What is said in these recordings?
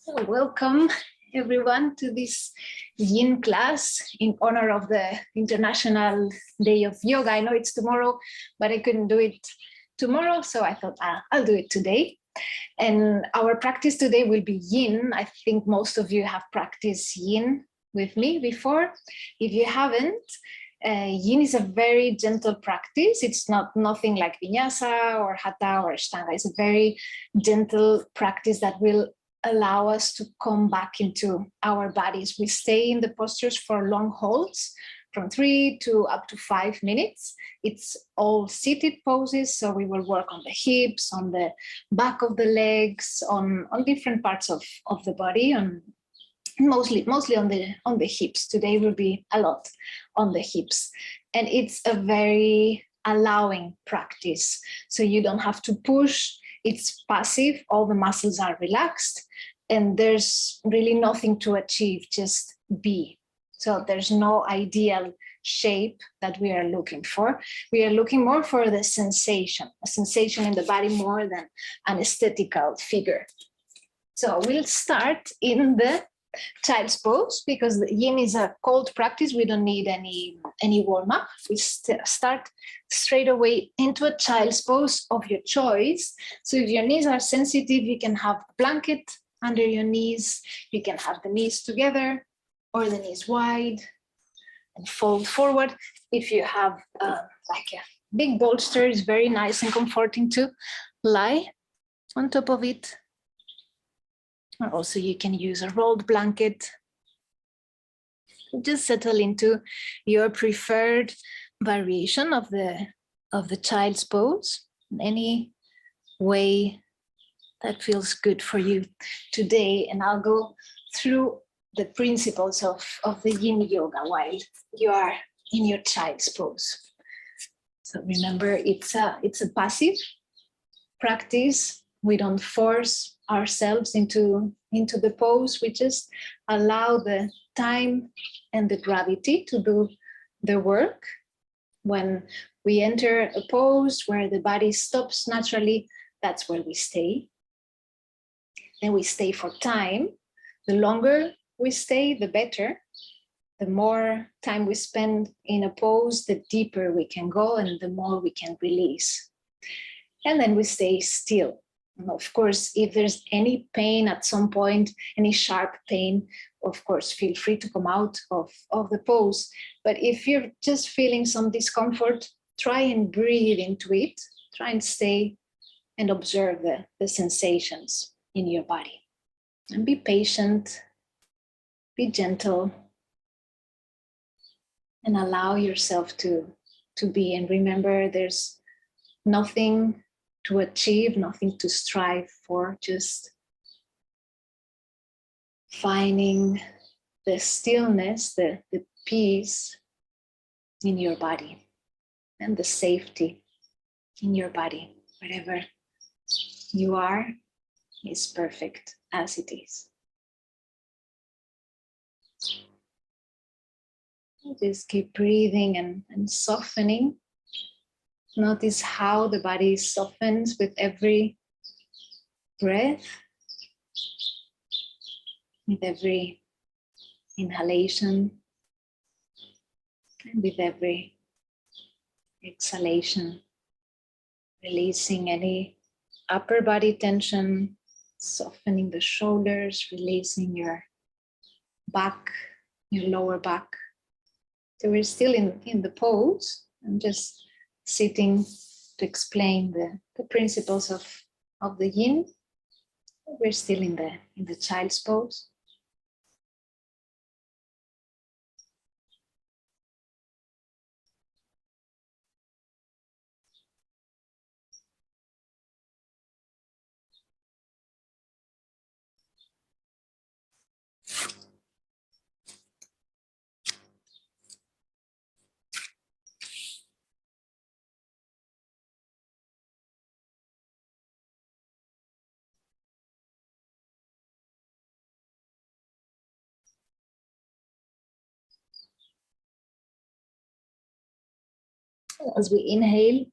So welcome everyone to this Yin class in honor of the International Day of Yoga. I know it's tomorrow, but I couldn't do it tomorrow, so I thought I'll do it today. And our practice today will be Yin. I think most of you have practiced Yin with me before. If you haven't, Yin is a very gentle practice. It's nothing like Vinyasa or Hatha or Ashtanga. It's a very gentle practice that will allow us to come back into our bodies. We stay in the postures for long holds, from 3 to up to 5 minutes. It's all seated poses, so we will work on the hips, on the back of the legs, on different parts of the body, mostly on the hips. Today will be a lot on the hips, and it's a very allowing practice. So you don't have to push. It's passive. All the muscles are relaxed, and there's really nothing to achieve. Just be. So there's no ideal shape that we are looking for. We are looking more for the sensation, a sensation in the body more than an aesthetical figure. So we'll start in the child's pose, because the Yin is a cold practice. We don't need any warm-up. We start straight away into a child's pose of your choice. So if your knees are sensitive, you can have a blanket under your knees. You can have the knees together or the knees wide and fold forward. If you have like a big bolster, it's very nice and comforting to lie on top of it. Or also you can use a rolled blanket. Just settle into your preferred variation of the child's pose, in any way that feels good for you today. And I'll go through the principles of the Yin Yoga while you are in your child's pose. So remember, it's a passive practice. We don't force ourselves into the pose. We just allow the time and the gravity to do the work. When we enter a pose where the body stops naturally, that's where we stay. Then we stay for time. The longer we stay, the better. The more time we spend in a pose, the deeper we can go and the more we can release. And then we stay still. And of course, if there's any pain at some point, any sharp pain, of course, feel free to come out of the pose. But if you're just feeling some discomfort, try and breathe into it. Try and stay and observe the sensations in your body. And be patient, be gentle, and allow yourself to be. And remember, there's nothing to achieve, nothing to strive for, just finding the stillness, the peace in your body and the safety in your body. Wherever you are is perfect as it is. Just keep breathing and softening. Notice how the body softens with every breath, with every inhalation, and with every exhalation, releasing any upper body tension, softening the shoulders, releasing your back, your lower back. So we're still in the pose. I'm just sitting to explain the principles of the Yin. We're still in the child's pose. As we inhale,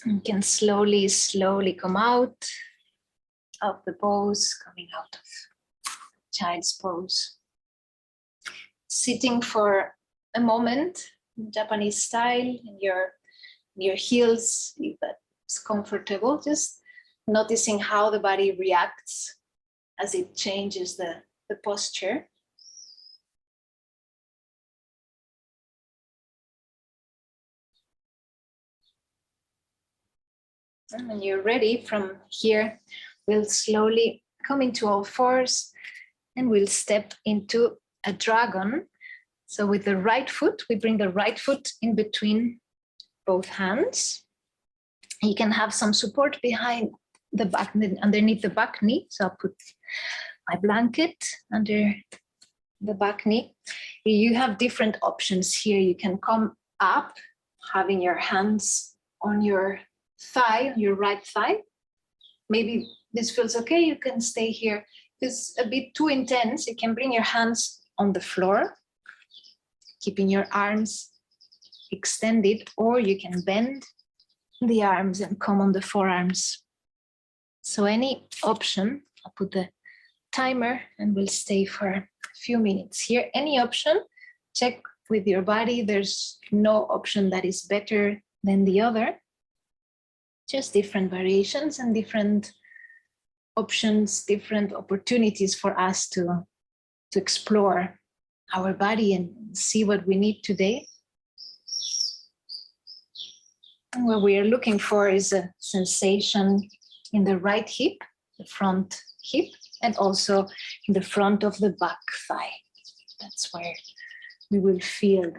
you can slowly come out of the pose, coming out of child's pose. Sitting for a moment, Japanese style, in your heels, if that's comfortable, just noticing how the body reacts as it changes the posture. And when you're ready, from here, we'll slowly come into all fours and we'll step into a dragon. So with the right foot, we bring the right foot in between both hands. You can have some support behind the back, underneath the back knee. So I'll put my blanket under the back knee. You have different options here. You can come up, having your hands on your thigh, your right thigh. Maybe this feels okay, you can stay here. If it's a bit too intense, you can bring your hands on the floor, keeping your arms extended, or you can bend the arms and come on the forearms. So any option. I'll put the timer and we'll stay for a few minutes here. Any option, check with your body. There's no option that is better than the other. Just different variations and different options, different opportunities for us to explore our body and see what we need today. And what we are looking for is a sensation in the right hip, the front hip, and also in the front of the back thigh. That's where we will feel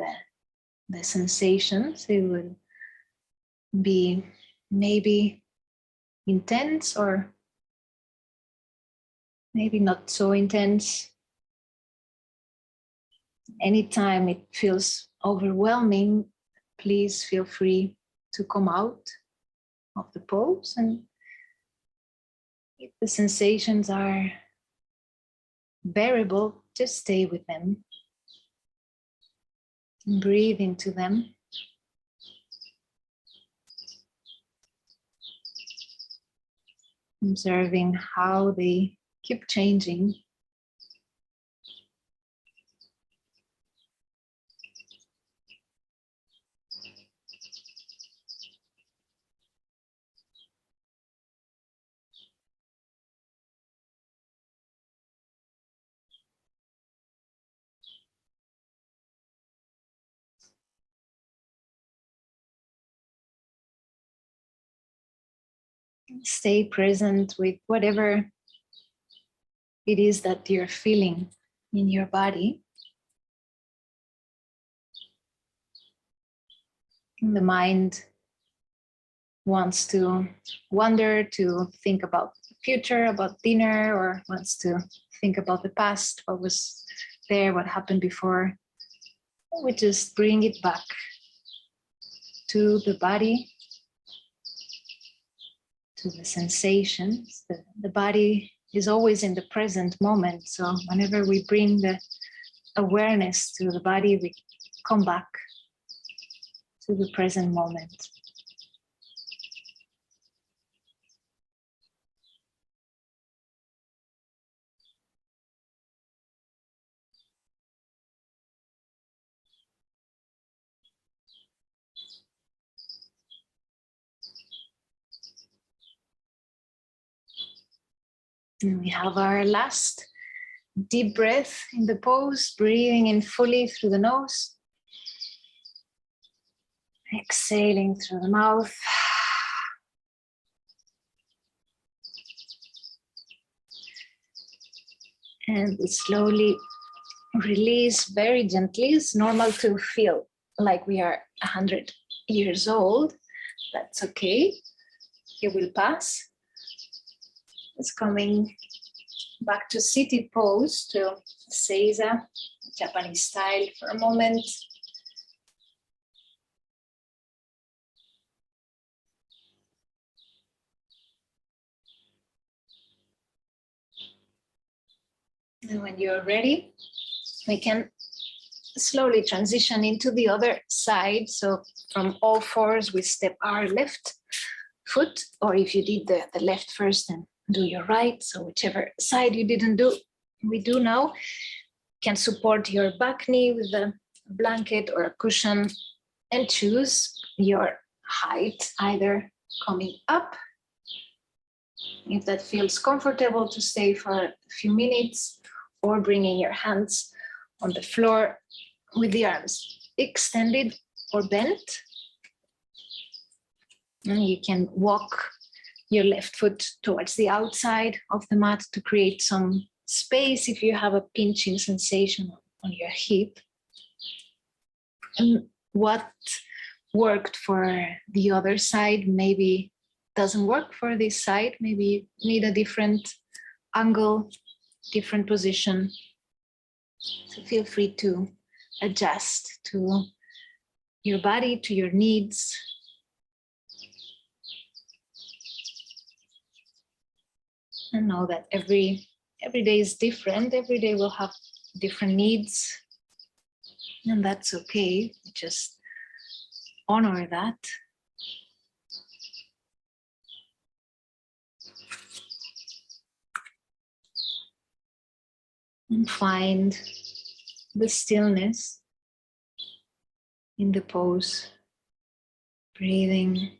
the sensations. It will be maybe intense or maybe not so intense. Anytime it feels overwhelming, please feel free to come out of the pose. And if the sensations are bearable, just stay with them. And breathe into them. Observing how they keep changing. Stay present with whatever it is that you're feeling in your body. And the mind wants to wander, to think about the future, about dinner, or wants to think about the past, what was there, what happened before. We just bring it back to the body, to the sensations. The body is always in the present moment. So whenever we bring the awareness to the body, we come back to the present moment. And we have our last deep breath in the pose, breathing in fully through the nose. Exhaling through the mouth. And we slowly release very gently. It's normal to feel like we are 100 years old. That's okay. It will pass. It's coming back to seated pose, to Seiza, Japanese style for a moment. And when you're ready, we can slowly transition into the other side. So from all fours, we step our left foot, or if you did the left first, then do your right. So whichever side you didn't do, we do now. You can support your back knee with a blanket or a cushion and choose your height, either coming up, if that feels comfortable to stay for a few minutes, or bringing your hands on the floor with the arms extended or bent. And you can walk your left foot towards the outside of the mat to create some space if you have a pinching sensation on your hip. And what worked for the other side maybe doesn't work for this side. Maybe you need a different angle, different position. So feel free to adjust to your body, to your needs. And know that every day is different. Every day will have different needs. And that's okay. Just honor that. And find the stillness in the pose. Breathing.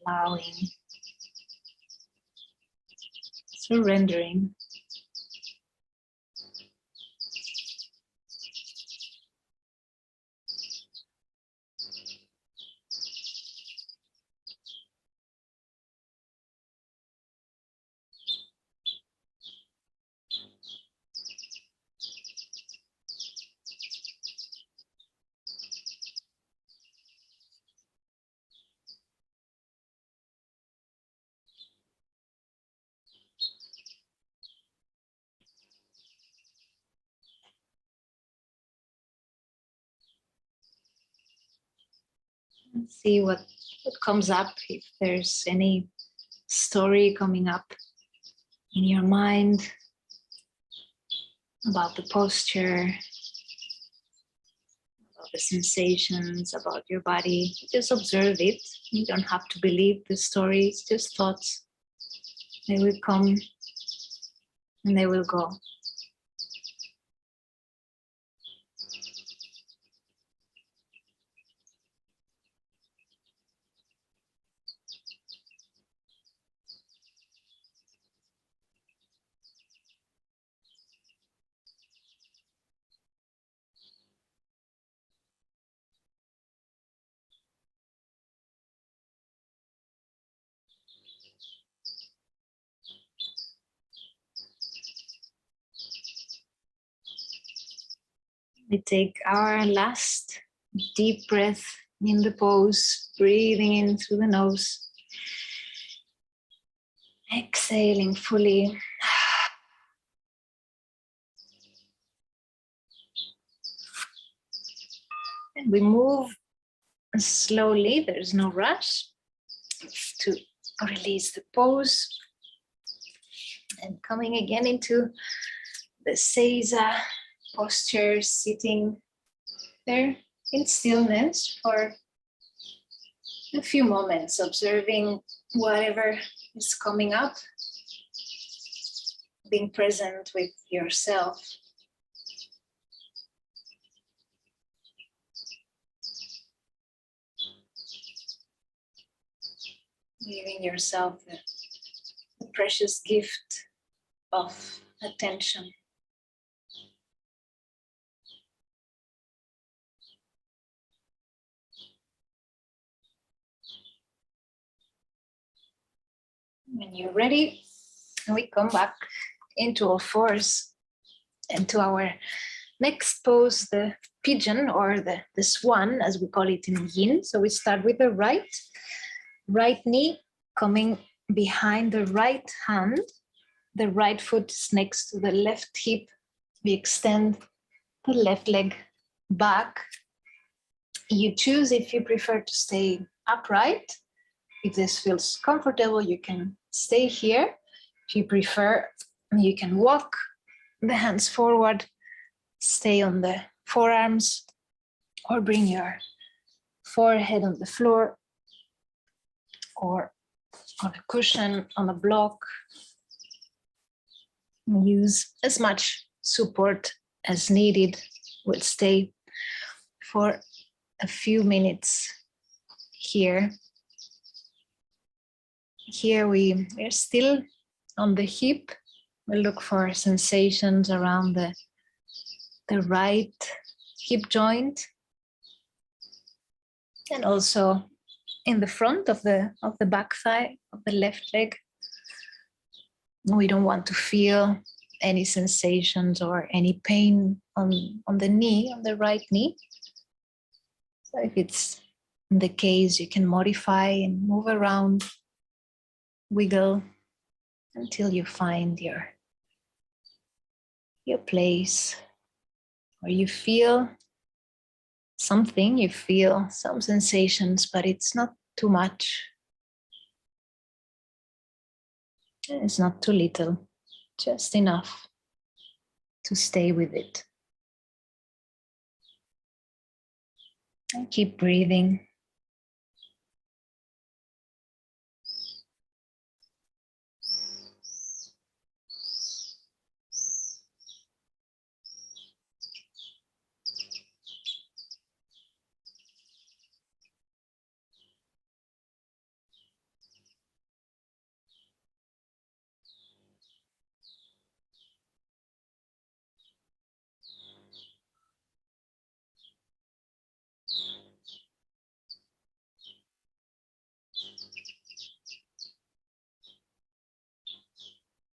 Allowing. Surrendering. See what comes up, if there's any story coming up in your mind about the posture, about the sensations, about your body. Just observe it. You don't have to believe the story. It's just thoughts. They will come and they will go. We take our last deep breath in the pose, breathing in through the nose, exhaling fully. And we move slowly, there's no rush, to release the pose. And coming again into the Seiza posture, sitting there in stillness for a few moments, observing whatever is coming up, being present with yourself. Giving yourself the precious gift of attention. When you're ready, we come back into all fours and to our next pose, the pigeon, or the swan, as we call it in yin. So we start with the right knee coming behind the right hand. The right foot is next to the left hip. We extend the left leg back. You choose if you prefer to stay upright. If this feels comfortable, you can stay here. If you prefer, you can walk the hands forward, stay on the forearms, or bring your forehead on the floor. or on a cushion, on a block. Use as much support as needed. We'll stay for a few minutes here. Here we're still on the hip. We'll look for sensations around the right hip joint, and also in the front of the back thigh of the left leg. We don't want to feel any sensations or any pain on the knee, on the right knee. So if it's the case, you can modify and move around, wiggle until you find your place, or you feel something, you feel some sensations, but it's not too much. It's not too little, just enough to stay with it. And keep breathing.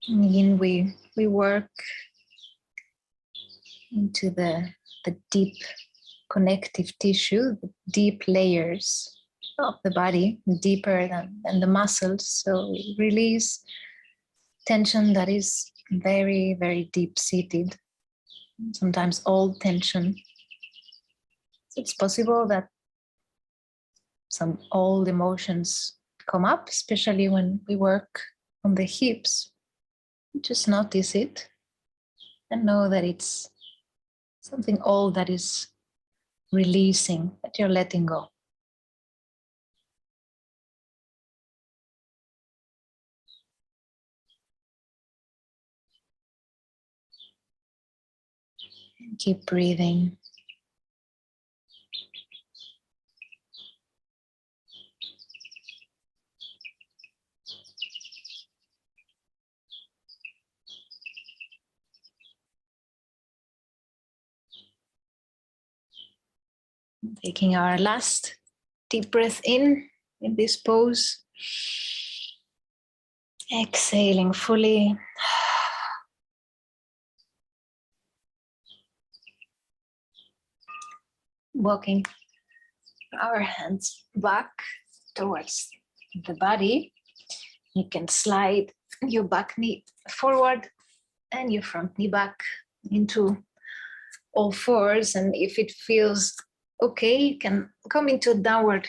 And again, we work into the deep connective tissue, the deep layers of the body, deeper than the muscles. So we release tension that is very, very deep-seated, sometimes old tension. It's possible that some old emotions come up, especially when we work on the hips. Just notice it and know that it's something old that is releasing, that you're letting go. And keep breathing. Taking our last deep breath in this pose. Exhaling fully. Walking our hands back towards the body. You can slide your back knee forward and your front knee back into all fours. And if it feels okay, you can come into a downward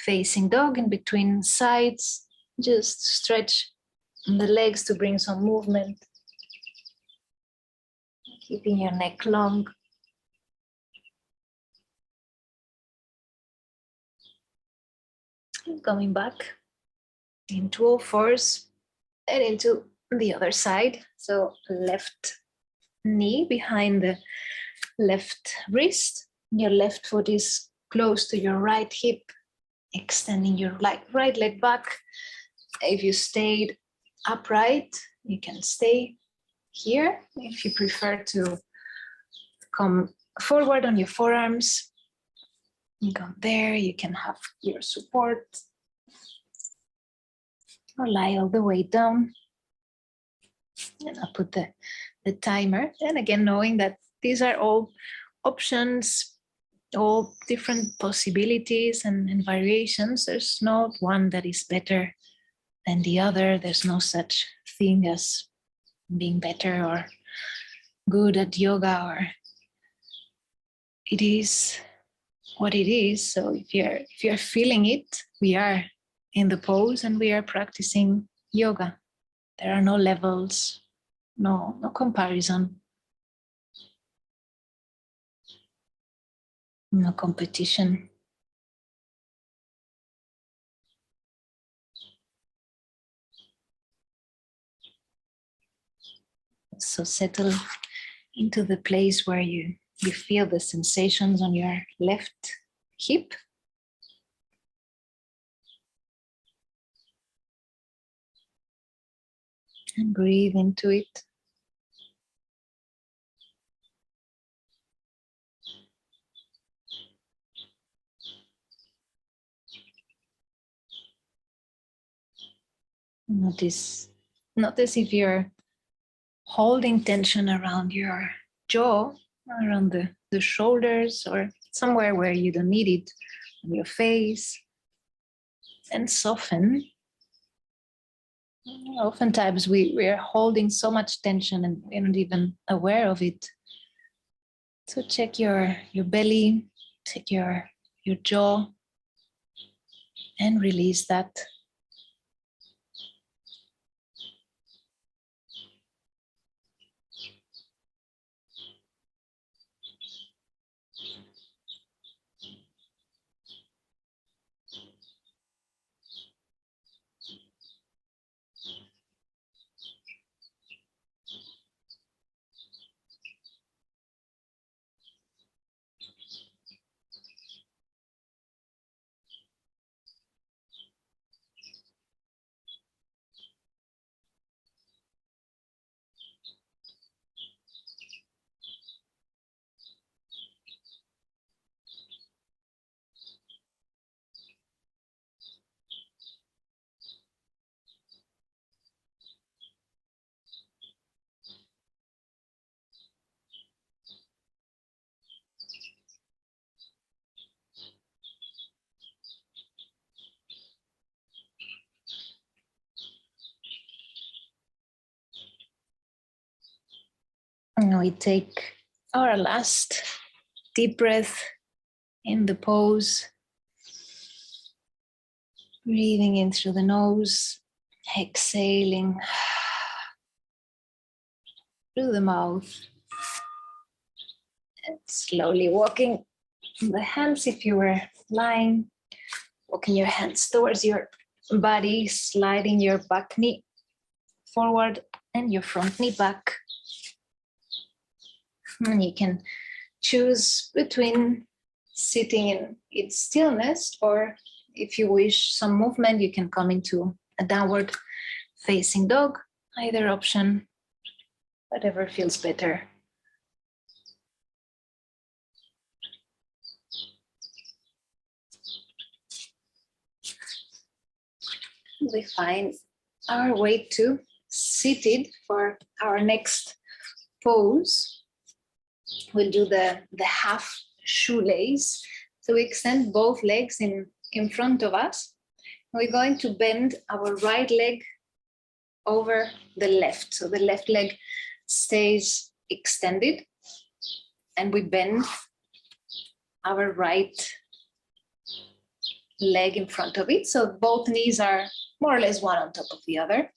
facing dog in between sides. Just stretch the legs to bring some movement. Keeping your neck long. And coming back into all fours and into the other side. So left knee behind the left wrist. Your left foot is close to your right hip, extending your right leg back. If you stayed upright, you can stay here. If you prefer to come forward on your forearms, you go there, you can have your support. Or lie all the way down. And I'll put the timer. And again, knowing that these are all options, all different possibilities and variations. There's not one that is better than the other. There's no such thing as being better or good at yoga, or it is what it is. So if you're feeling it, we are in the pose and we are practicing yoga. There are no levels, no comparison, no competition. So settle into the place where you feel the sensations on your left hip. And breathe into it. Notice if you're holding tension around your jaw, around the shoulders, or somewhere where you don't need it, on your face, and soften. Oftentimes we are holding so much tension and we're not even aware of it. So check your belly, check your jaw, and release that. And we take our last deep breath in the pose. Breathing in through the nose, exhaling through the mouth. And slowly walking the hands, if you were lying, walking your hands towards your body, sliding your back knee forward and your front knee back. And you can choose between sitting in its stillness, or if you wish some movement, you can come into a downward facing dog. Either option, whatever feels better. We find our way to seated for our next pose. We'll do the half shoelace. So we extend both legs in front of us. We're going to bend our right leg over the left. So the left leg stays extended and we bend our right leg in front of it. So both knees are more or less one on top of the other.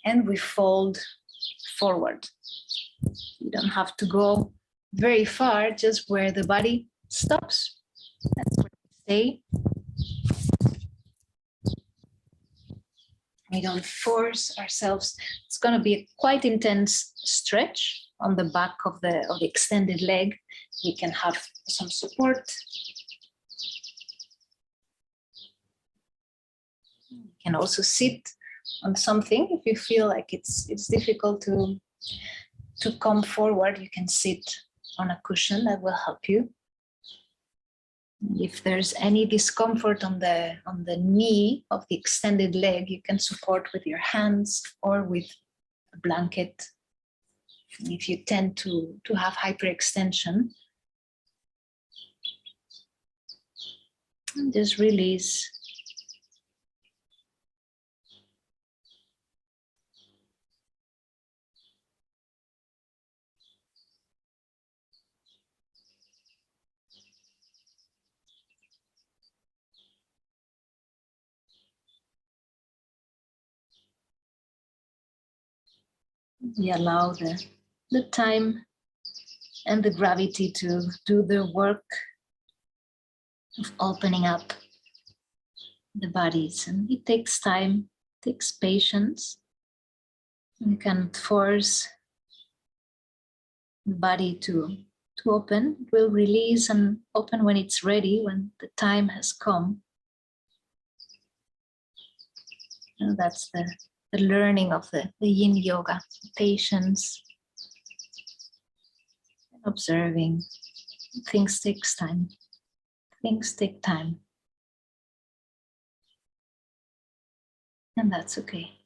And we fold forward. You don't have to go very far, just where the body stops. That's where we stay. We don't force ourselves. It's going to be a quite intense stretch on the back of the extended leg. You can have some support. You can also sit on something if you feel like it's difficult to come forward. You can sit on a cushion that will help you. If there's any discomfort on the knee of the extended leg, you can support with your hands or with a blanket. If you tend to have hyperextension, just release. We allow the time and the gravity to do the work of opening up the bodies. And it takes time, takes patience. We can't force the body to open. It will release and open when it's ready, when the time has come. And that's the learning of the yin yoga, patience, observing. Things takes time. Things take time. And that's okay.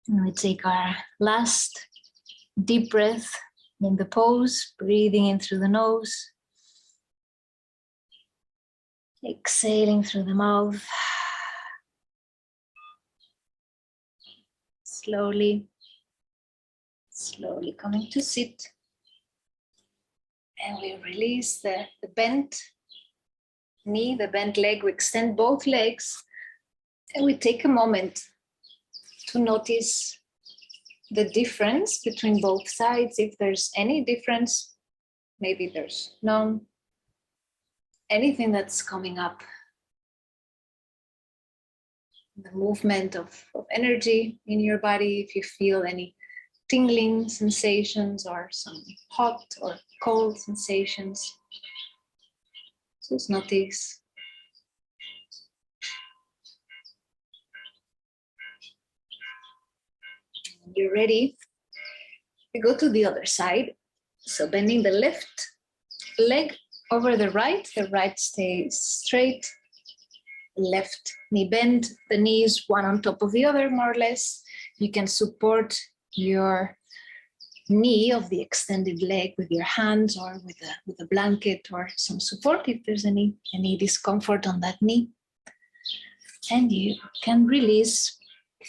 And we take our last deep breath in the pose, breathing in through the nose, exhaling through the mouth. Slowly, slowly coming to sit. And we release the bent knee, the bent leg. We extend both legs and we take a moment to notice the difference between both sides. If there's any difference, maybe there's none. Anything that's coming up. The movement of energy in your body, if you feel any tingling sensations or some hot or cold sensations. Just notice. When you're ready, we go to the other side. So bending the left leg over the right stays straight. Left knee bend, the knees one on top of the other, more or less. You can support your knee of the extended leg with your hands or with a blanket or some support if there's any discomfort on that knee. And you can release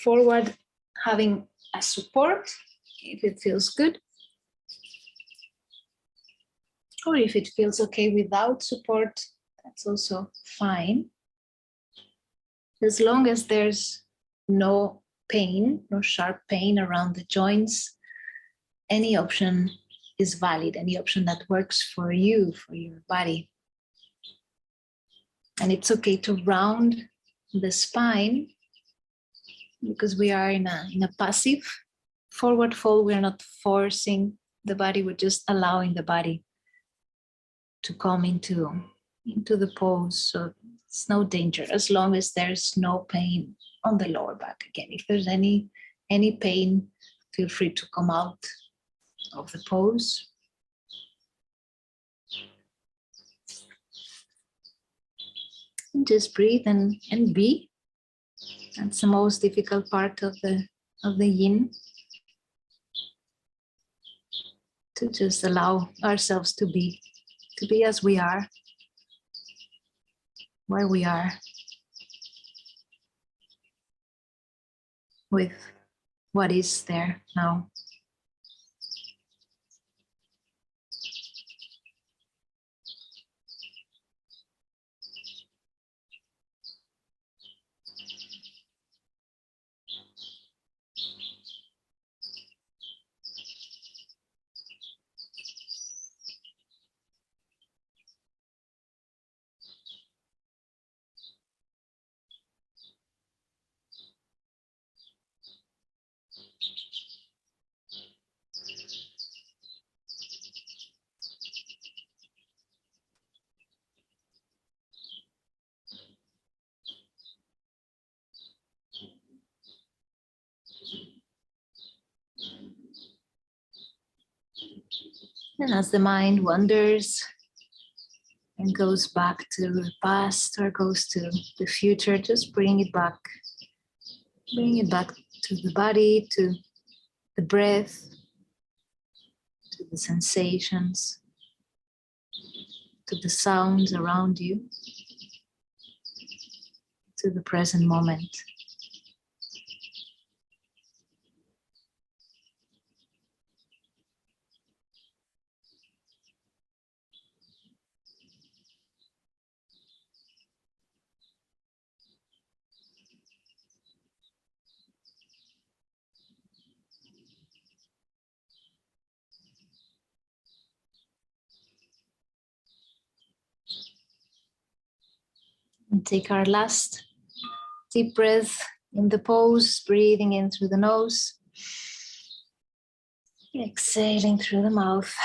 forward, having a support if it feels good. Or if it feels okay without support, that's also fine. As long as there's no pain, no sharp pain around the joints, any option is valid, any option that works for you, for your body. And it's okay to round the spine because we are in a passive forward fold. We're not forcing the body, we're just allowing the body to come into the pose. So it's no danger as long as there's no pain on the lower back. Again, if there's any pain, feel free to come out of the pose. And just breathe and be. That's the most difficult part of the yin. To just allow ourselves to be as we are, where we are, with what is there now. And as the mind wanders and goes back to the past or goes to the future, just bring it back. Bring it back to the body, to the breath, to the sensations, to the sounds around you, to the present moment. And take our last deep breath in the pose, breathing in through the nose, exhaling through the mouth.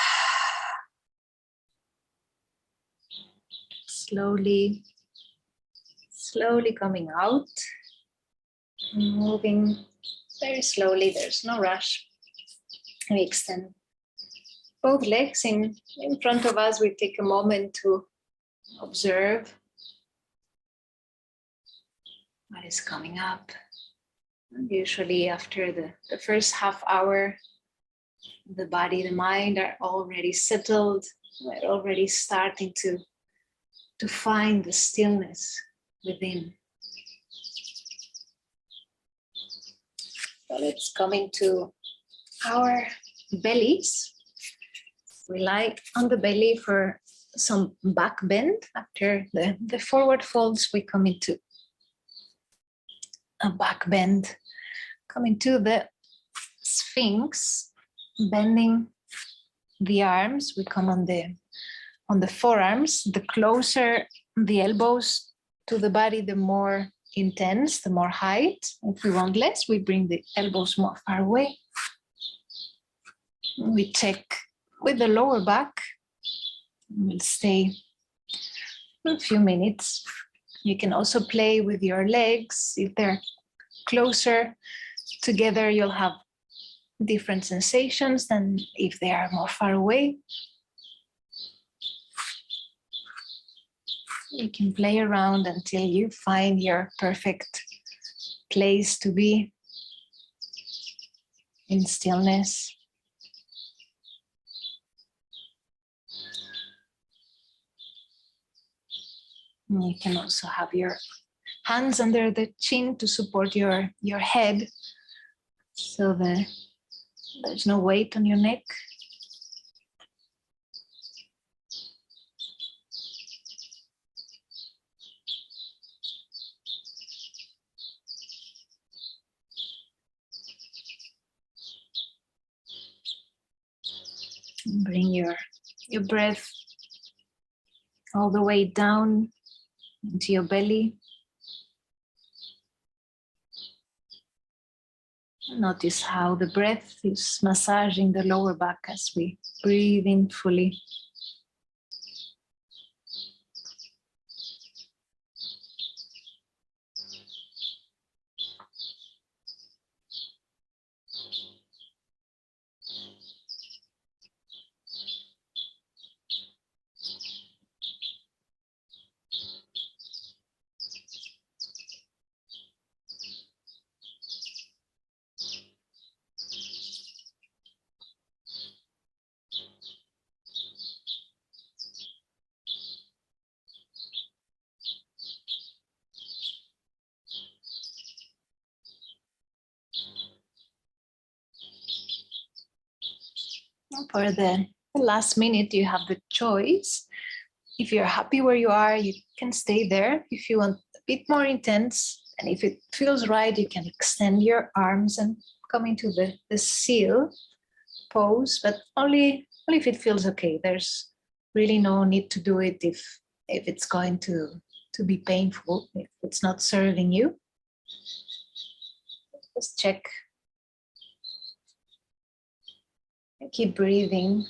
Slowly, slowly coming out, moving very slowly, there's no rush. We extend both legs in front of us. We take a moment to observe what is coming up. And usually after the first half hour, the body, the mind are already settled. We're already starting to find the stillness within. So let's come into our bellies. We lie on the belly for some back bend. After the forward folds, we come into a back bend. Come into the Sphinx, bending the arms. We come on the forearms. The closer the elbows to the body, the more intense, the more height. If we want less, we bring the elbows more far away. We check with the lower back. We'll stay a few minutes. You can also play with your legs. If they're closer together, you'll have different sensations than if they are more far away. You can play around until you find your perfect place to be in stillness. And you can also have your hands under the chin to support your head, so there's no weight on your neck. Bring your breath all the way down into your belly. Notice how the breath is massaging the lower back as we breathe in fully. For the last minute, you have the choice. If you're happy where you are, you can stay there. If you want a bit more intense, and if it feels right, you can extend your arms and come into the seal pose, but only if it feels okay. There's really no need to do it if it's going to be painful, if it's not serving you. Just check. Keep breathing.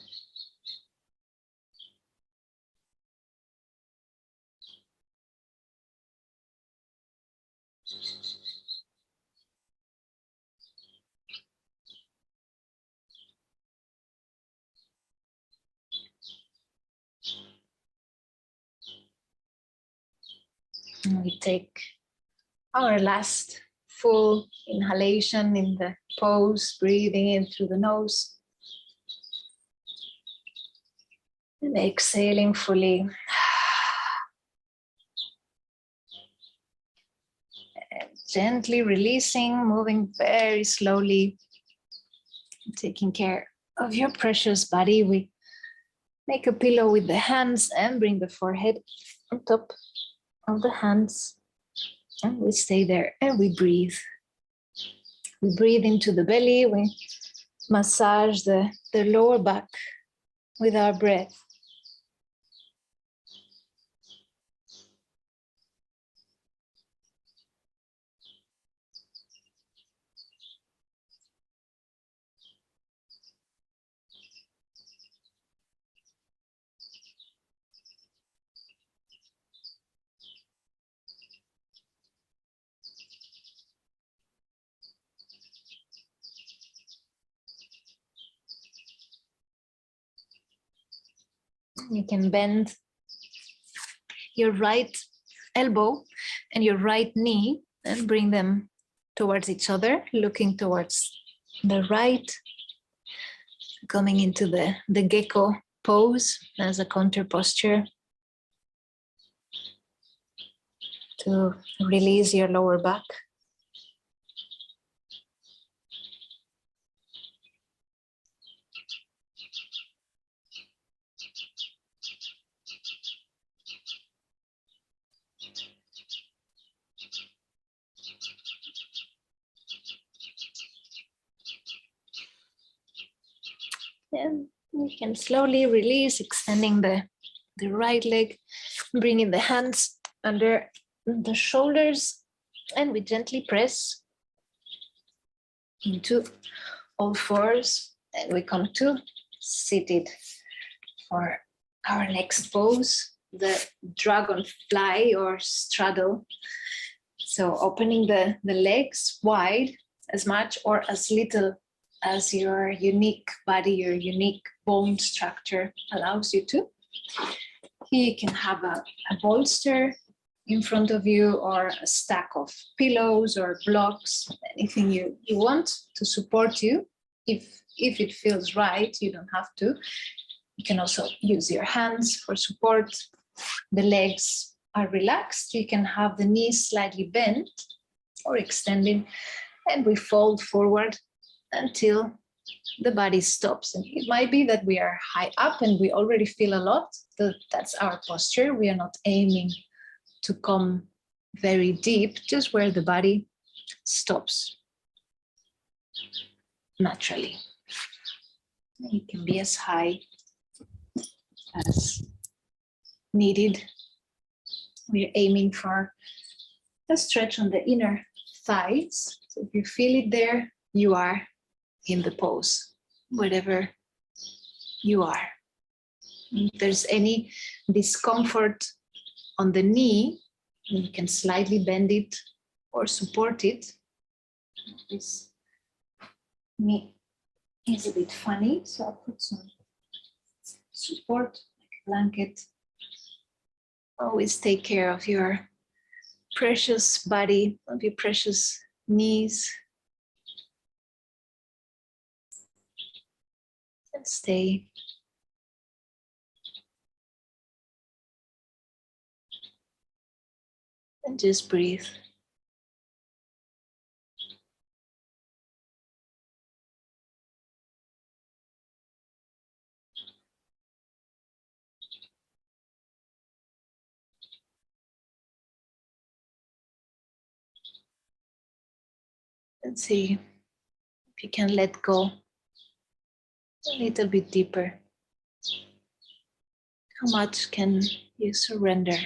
And we take our last full inhalation in the pose, breathing in through the nose. And exhaling fully. And gently releasing, moving very slowly, taking care of your precious body. We make a pillow with the hands and bring the forehead on top of the hands. And we stay there and we breathe. We breathe into the belly. We massage the lower back with our breath. You can bend your right elbow and your right knee and bring them towards each other, looking towards the right, coming into the gecko pose as a counter posture to release your lower back. And we can slowly release, extending the right leg, bringing the hands under the shoulders, and we gently press into all fours, and we come to seated for our next pose, the dragonfly or straddle. So opening the legs wide, as much or as little as your unique body, your unique bone structure allows you to. Here you can have a bolster in front of you, or a stack of pillows or blocks, anything you want to support you. If it feels right, you don't have to. You can also use your hands for support. The legs are relaxed. You can have the knees slightly bent or extending, and we fold forward until the body stops. And it might be that we are high up and we already feel a lot. That's our posture. We are not aiming to come very deep, just where the body stops naturally. You can be as high as needed. We're aiming for a stretch on the inner thighs. So if you feel it there, you are in the pose, wherever you are. If there's any discomfort on the knee, you can slightly bend it or support it. This knee is a bit funny, so I'll put some support, like a blanket. Always take care of your precious body, of your precious knees. And stay. And just breathe. And see if you can let go a little bit deeper. How much can you surrender?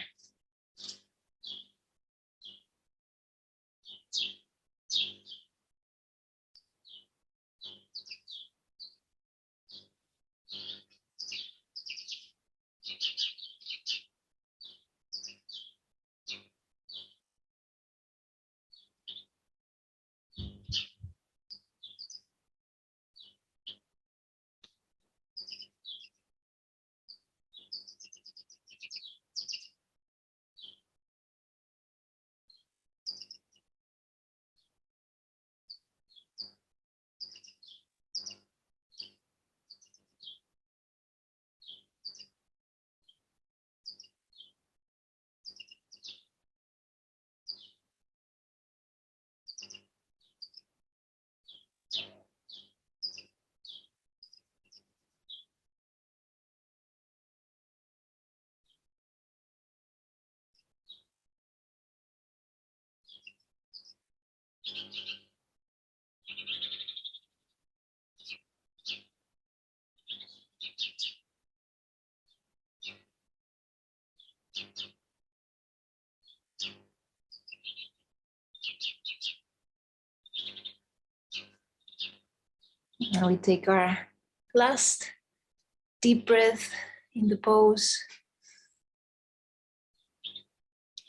Now we take our last deep breath in the pose.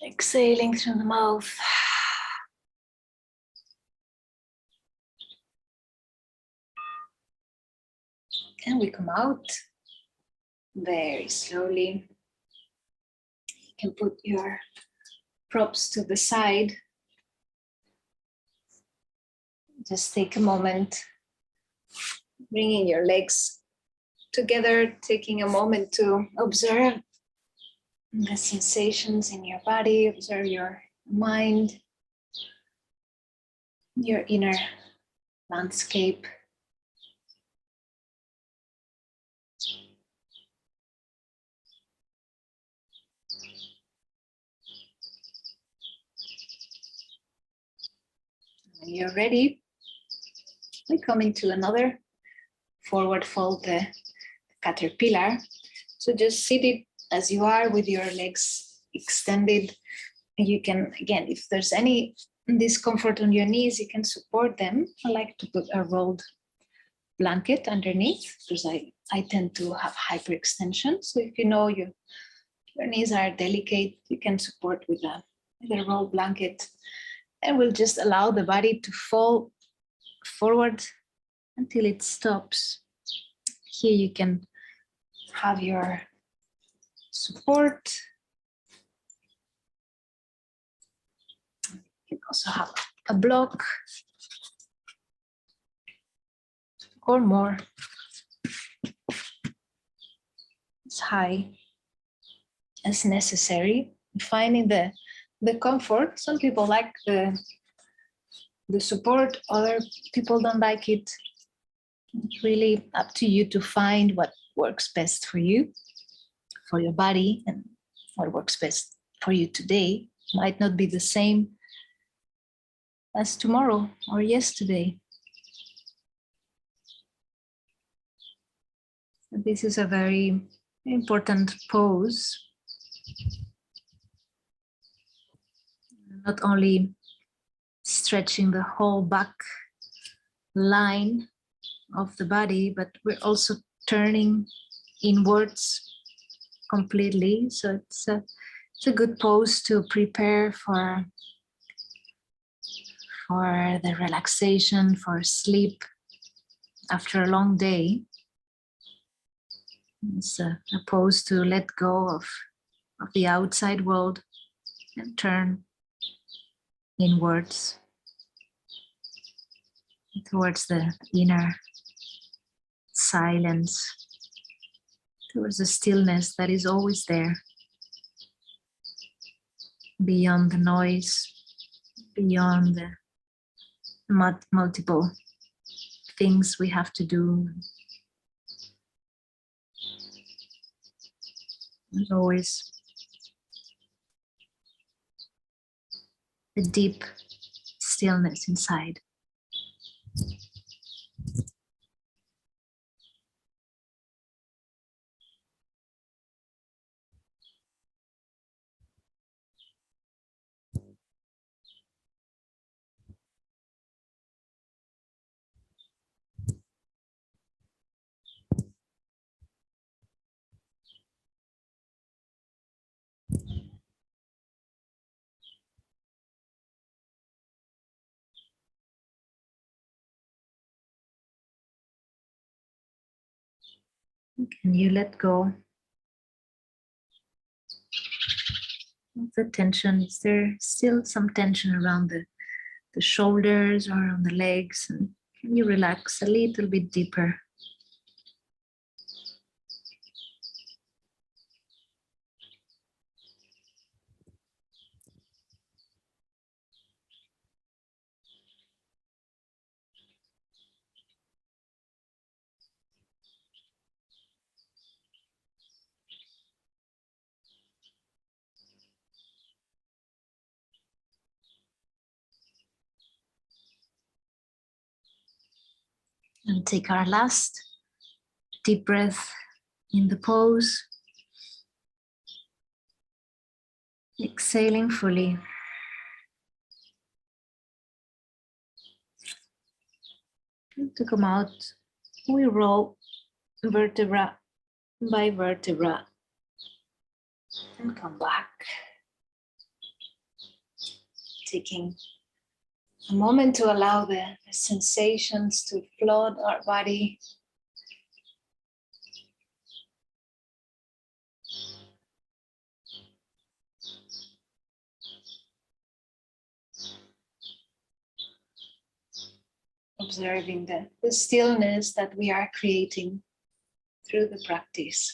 Exhaling through the mouth. And we come out very slowly. You can put your props to the side. Just take a moment, bringing your legs together, taking a moment to observe the sensations in your body, observe your mind, your inner landscape. When you're ready, we come into another forward fold, the caterpillar. So just sit it as you are with your legs extended. You can, again, if there's any discomfort on your knees, you can support them. I like to put a rolled blanket underneath because I tend to have hyperextension. So if you know your knees are delicate, you can support with a rolled blanket, and we'll just allow the body to fall forward until it stops. Here you can have your support. You can also have a block or more, as high as necessary. Finding the comfort. Some people like the support, other people don't like it. It's really up to you to find what works best for you, for your body, and what works best for you today might not be the same as tomorrow or yesterday. This is a very important pose. Not only stretching the whole back line of the body, but we're also turning inwards completely. So it's a good pose to prepare for the relaxation, for sleep after a long day. It's a pose to let go of the outside world and turn inwards towards the inner silence, towards the stillness that is always there, beyond the noise, beyond the multiple things we have to do. There's always a deep stillness inside. Can you let go of the tension? Is there still some tension around the shoulders or on the legs? And can you relax a little bit deeper? And take our last deep breath in the pose. Exhaling fully. And to come out, we roll vertebra by vertebra and come back. Taking a moment to allow the sensations to flood our body. Observing the stillness that we are creating through the practice.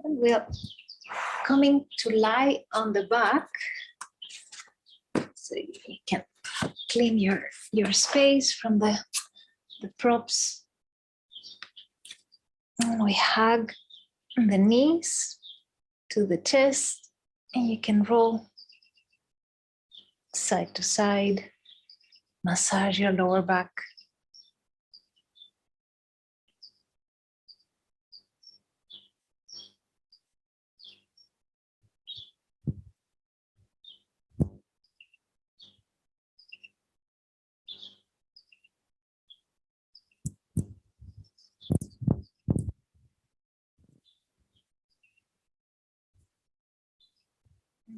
And we're coming to lie on the back. So you can clean your space from the props. And we hug the knees to the chest, and you can roll side to side, massage your lower back.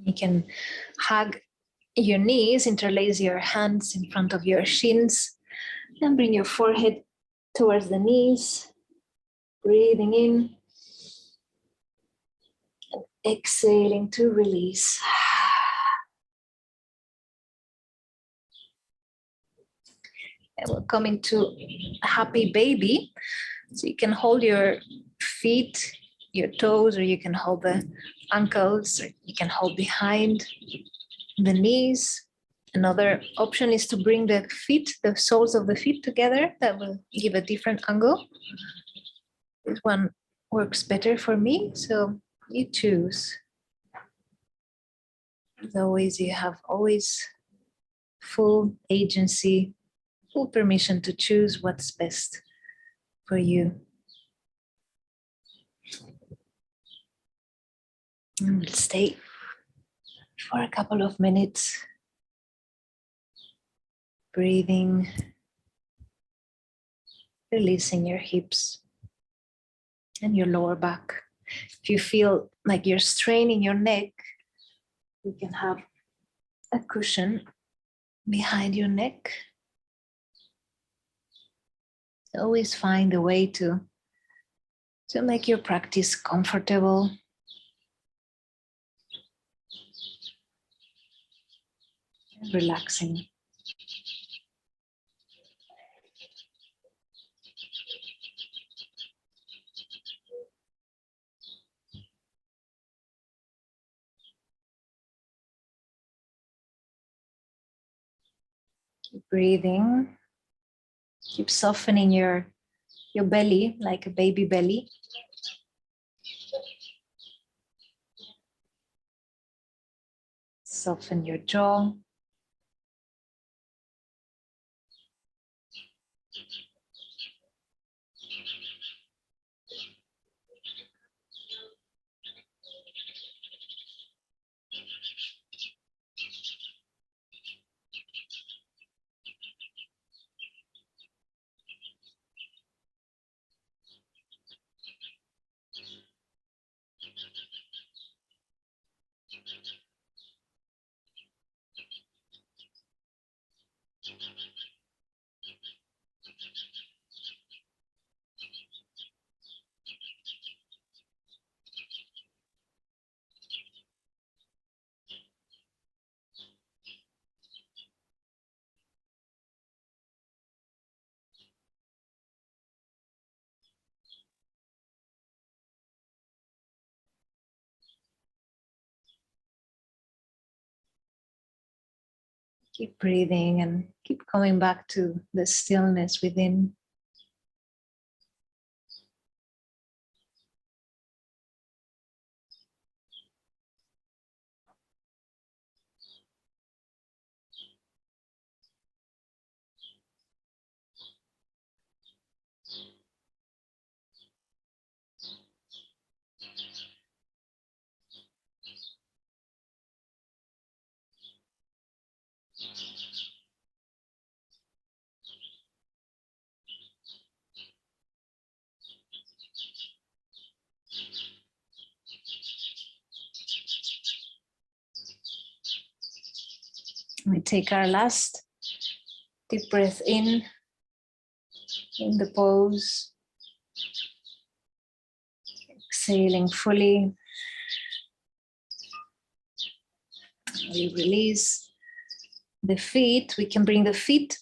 You can hug your knees, interlace your hands in front of your shins, and bring your forehead towards the knees. Breathing in and exhaling to release. And we're coming to a happy baby. So you can hold your feet, your toes, or you can hold the ankles, or you can hold behind the knees. Another option is to bring the feet, the soles of the feet together. That will give a different angle. This one works better for me, so you choose. As always, you have always full agency, full permission to choose what's best for you. And we'll stay for a couple of minutes, breathing, releasing your hips and your lower back. If you feel like you're straining your neck, you can have a cushion behind your neck. Always find a way to make your practice comfortable. And relaxing. Keep breathing. Keep softening your belly like a baby belly. Soften your jaw. Keep breathing and keep coming back to the stillness within. We take our last deep breath in the pose. Exhaling fully. We release the feet. We can bring the feet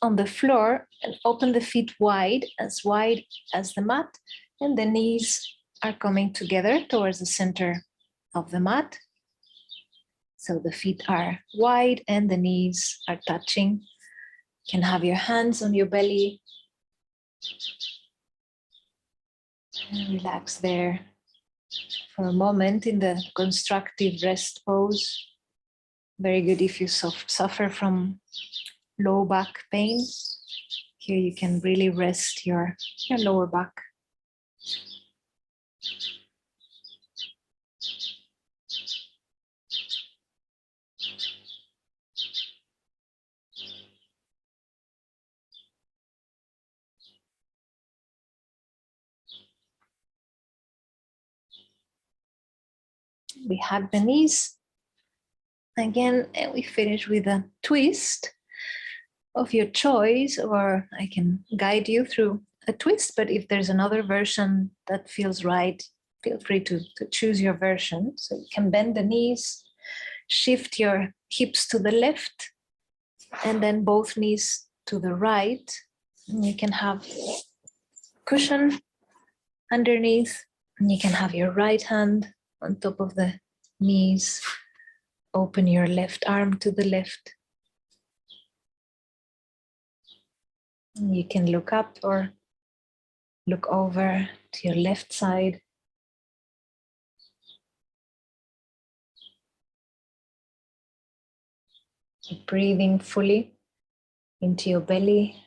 on the floor and open the feet wide as the mat, and the knees are coming together towards the center of the mat. So the feet are wide and the knees are touching. You can have your hands on your belly. And relax there for a moment in the constructive rest pose. Very good if you suffer from low back pain. Here you can really rest your lower back. We hug the knees again, and we finish with a twist of your choice, or I can guide you through a twist, but if there's another version that feels right, feel free to choose your version. So you can bend the knees, shift your hips to the left, and then both knees to the right. And you can have cushion underneath, and you can have your right hand on top of the knees. Open your left arm to the left. And you can look up or look over to your left side. Breathing fully into your belly.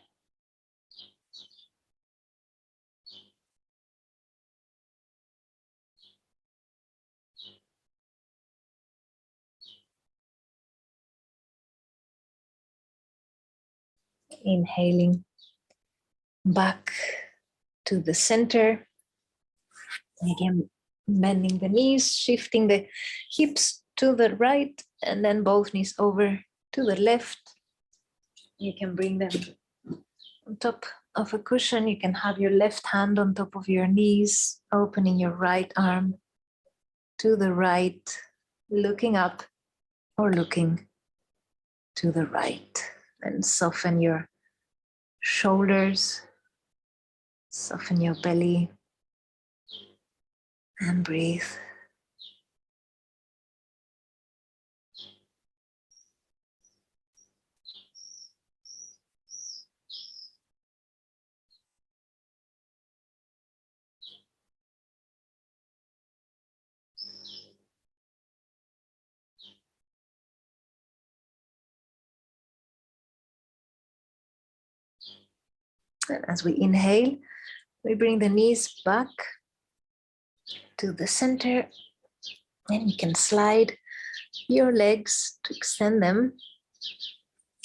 Inhaling back to the center. Again, bending the knees, shifting the hips to the right, and then both knees over to the left. You can bring them on top of a cushion. You can have your left hand on top of your knees, opening your right arm to the right, looking up or looking to the right, and soften your shoulders, soften your belly, and breathe. And as we inhale, we bring the knees back to the center, and you can slide your legs to extend them.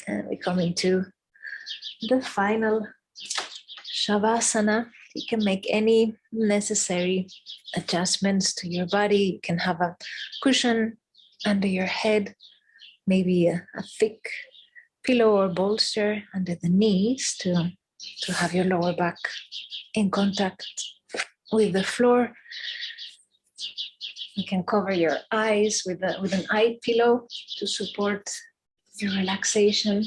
And we come into the final Shavasana. You can make any necessary adjustments to your body. You can have a cushion under your head, maybe a thick pillow or bolster under the knees to have your lower back in contact with the floor. You can cover your eyes with an eye pillow to support your relaxation.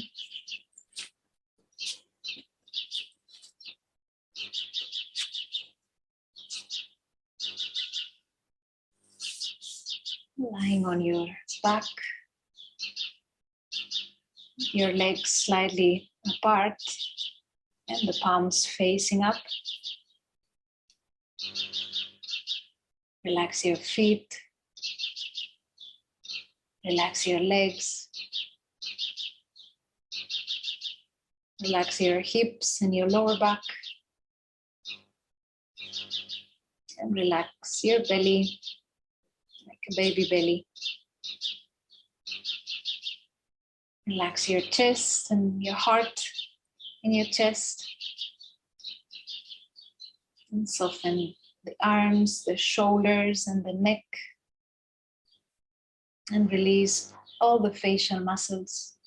Lying on your back, your legs slightly apart and the palms facing up. Relax your feet, relax your legs, relax your hips and your lower back, and relax your belly like a baby belly. Relax your chest and your heart in your chest, and soften the arms, the shoulders, and the neck, and release all the facial muscles.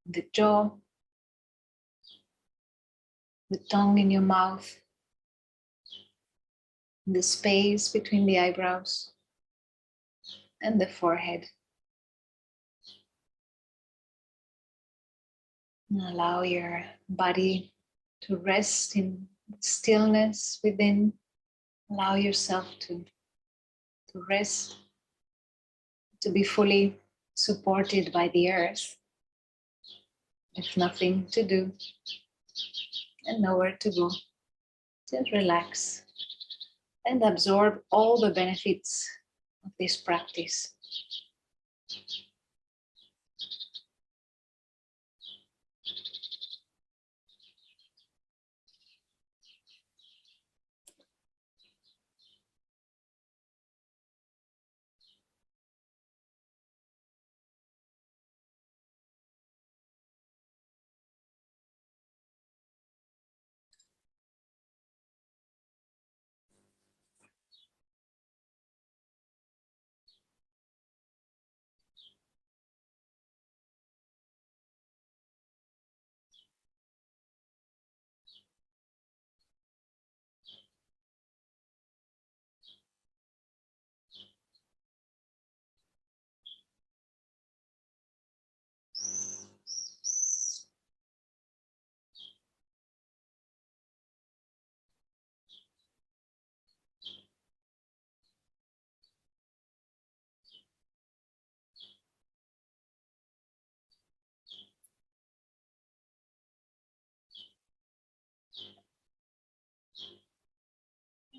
the jaw, the tongue in your mouth, the space between the eyebrows and the forehead. And allow your body to rest in stillness within. Allow yourself to rest, to be fully supported by the earth, with nothing to do and nowhere to go. Just relax and absorb all the benefits of this practice.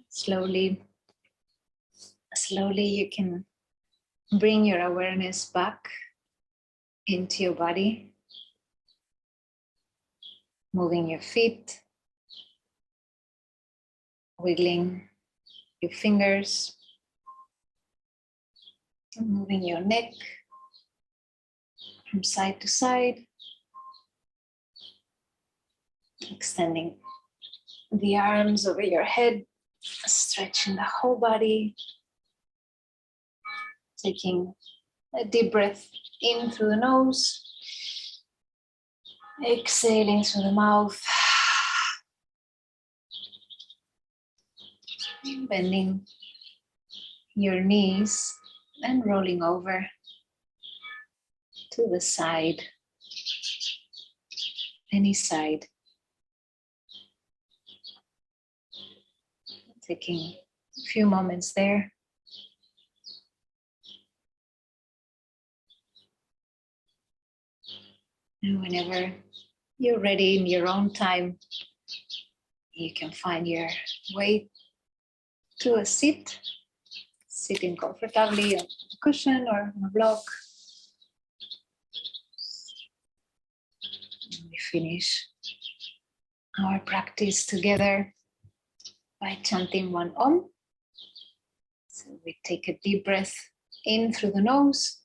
Slowly you can bring your awareness back into your body, moving your feet, wiggling your fingers, moving your neck from side to side, extending the arms over your head, stretching the whole body, taking a deep breath in through the nose, exhaling through the mouth, bending your knees and rolling over to the side, any side. Taking a few moments there. And whenever you're ready in your own time, you can find your way to a seat, sitting comfortably on a cushion or on a block. And we finish our practice together by chanting one Om. So we take a deep breath in through the nose.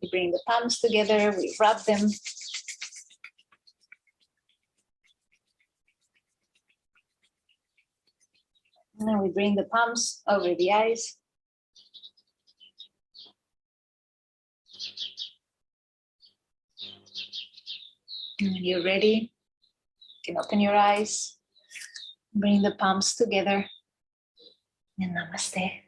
We bring the palms together, we rub them. Now we bring the palms over the eyes. And when you're ready, you can open your eyes, bring the palms together, and namaste.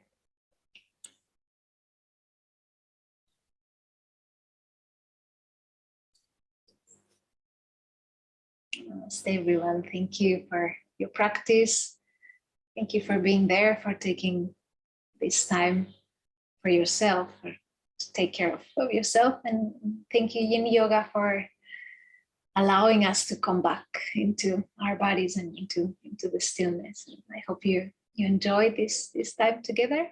Namaste, everyone. Thank you for your practice. Thank you for being there, for taking this time for yourself, to take care of yourself. And thank you, Yin Yoga, for allowing us to come back into our bodies and into the stillness. And I hope you enjoyed this time together.